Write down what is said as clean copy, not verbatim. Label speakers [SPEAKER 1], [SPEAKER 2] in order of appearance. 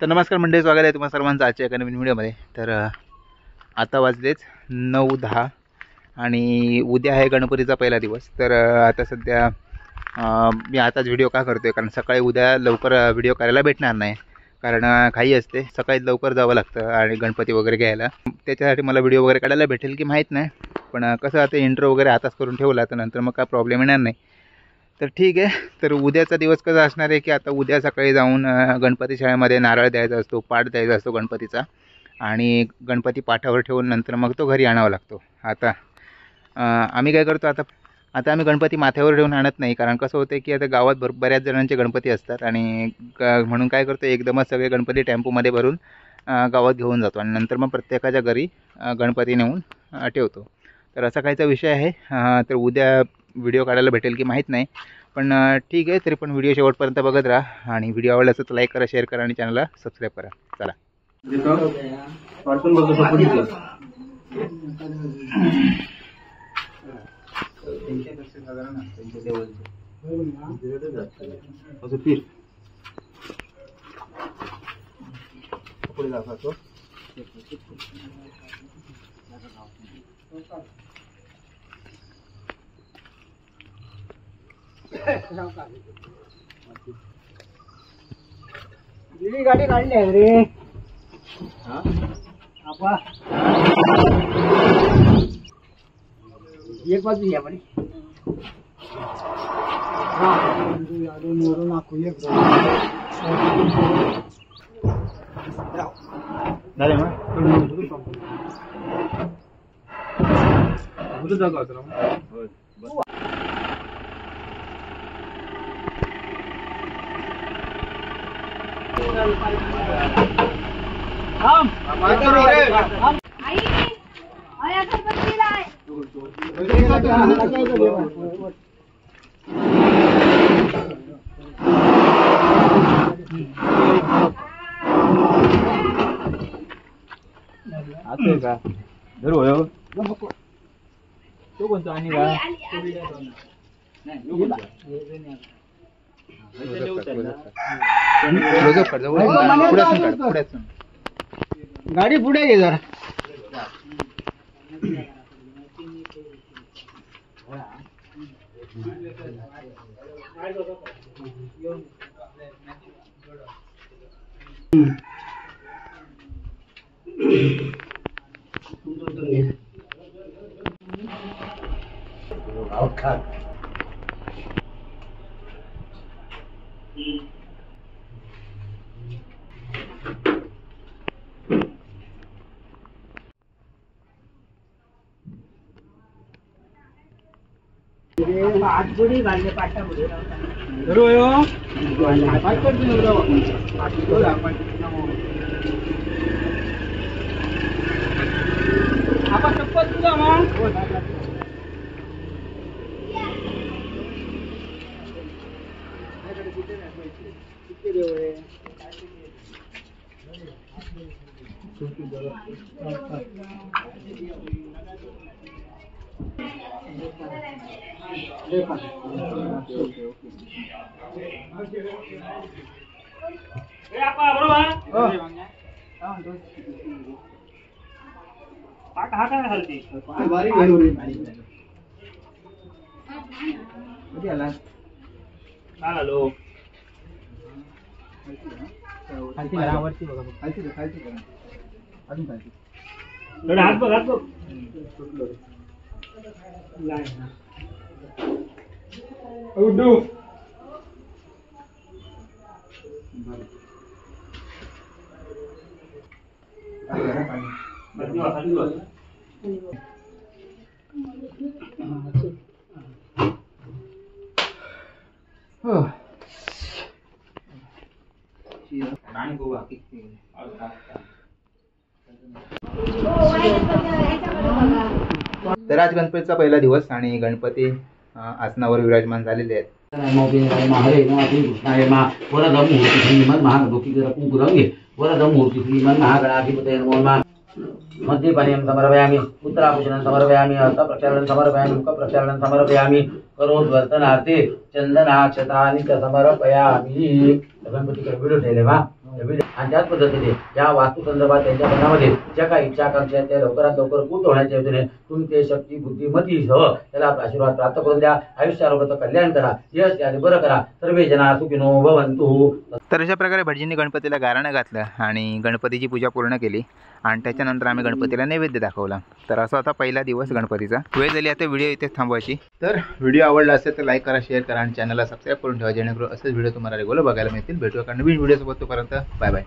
[SPEAKER 1] तर नमस्कार मंडळी, स्वागत आहे तुम्हा सर्वांचं आजच्या एका नवीन व्हिडिओमध्ये। तर आता वाजलेच 9:10 आणि उद्या आहे गणपतीचा पहिला दिवस। तर आता सध्या मी आताच व्हिडिओ का करतोय कारण सकाळी उद्या लवकर व्हिडिओ करायला भेटणार नाही, कारण घाई असते, सकाळी लवकर जावं लागतं आणि गणपती वगैरे घ्यायला। त्याच्यासाठी मला व्हिडिओ वगैरे काढायला भेटेल की माहीत नाही, पण कसं आता इंट्रो वगैरे आताच करून ठेवला तर नंतर मग काय प्रॉब्लेम येणार नाही। तर ठीक आहे। तर उद्याचा दिवस कसा असणार आहे की आता उद्या सकाळी जाऊन गणपती शाळेमध्ये नारळ द्यायचा असतो, पाट द्यायचा असतो गणपतीचा, आणि गणपती पाठावर ठेवून नंतर मग तो घरी आणावा लागतो। आता आम्ही काय करतो, आता आम्ही गणपती माथ्यावर ठेवून आणत नाही, कारण कसं होतं की आता गावात बऱ्याच जणांचे गणपती असतात आणि म्हणून काय करतो, एकदमच सगळे गणपती टेम्पोमध्ये भरून गावात घेऊन जातो आणि नंतर मग प्रत्येकाच्या घरी गणपती नेऊन ठेवतो। तर असा काहीचा विषय आहे। तर उद्या व्हिडिओ काढायला भेटेल की माहीत नाही, पण ठीक आहे। तरी पण व्हिडिओ शेवटपर्यंत बघत राहा आणि व्हिडिओ आवडला असेल तर लाईक करा, शेअर करा आणि चॅनलला सबस्क्राईब करा। चला
[SPEAKER 2] गाडी काढली आहे रे आपा, एक बाजू या बडी नाकू एक
[SPEAKER 1] झाले मग का धरू हो तो कोणता आणि का
[SPEAKER 2] गाडी पुढे घे जरा। आठबुडी घालले पाटाबुडी आपण चप्पल तुझा मग
[SPEAKER 1] तर आज गणपतीचा पहिला दिवस आणि गणपती आसनावर विराजमान झालेले आहेत।
[SPEAKER 3] मद्यपानीयं समर्पयामि, उत्तराभूषणं समर्पयामि, हस्तप्रक्षालनं समर्पयामि, मुखप्रक्षालनं समर्पयामि, करोद्वर्तनार्थे चन्दनाक्षतानि च समर्पयामि। गणपती का व्हिडिओ ठेवले बा। आणि त्याच पद्धतीने या वास्तू संदर्भात त्यांच्या मनामध्ये ज्या काही इच्छा आकांक्षा आहेत त्या लवकरात लवकर पूर्ण होण्याच्या हेतूने तुम्ही ते शक्ती बुद्धिमतीसह त्याला आशीर्वाद प्राप्त करून द्या. आयुष्य आरोग्याचं कल्याण करा, यश आणि बरं करा. सर्वे जना सुखिनो भवन्तु.
[SPEAKER 1] तर अशा प्रकारे भटजींनी गणपतीला गाराणं घातलं आणि गणपतीची पूजा पूर्ण केली आणि त्याच्यानंतर आम्ही गणपतीला नैवेद्य दाखवला. तर असा होता पहिला दिवस गणपतीचा. वेळ झाली आता व्हिडिओ इथेच थांबवायची. तर व्हिडिओ आवडला असेल तर लाईक करा, शेअर करा आणि चॅनलला सबस्क्राईब करून ठेवा, जेणेकरून असेच व्हिडिओ तुम्हाला रेग्युलर बघायला मिळतील. भेटूया का नवीन व्हिडिओसोबत. तोपर्यंत बाय बाय.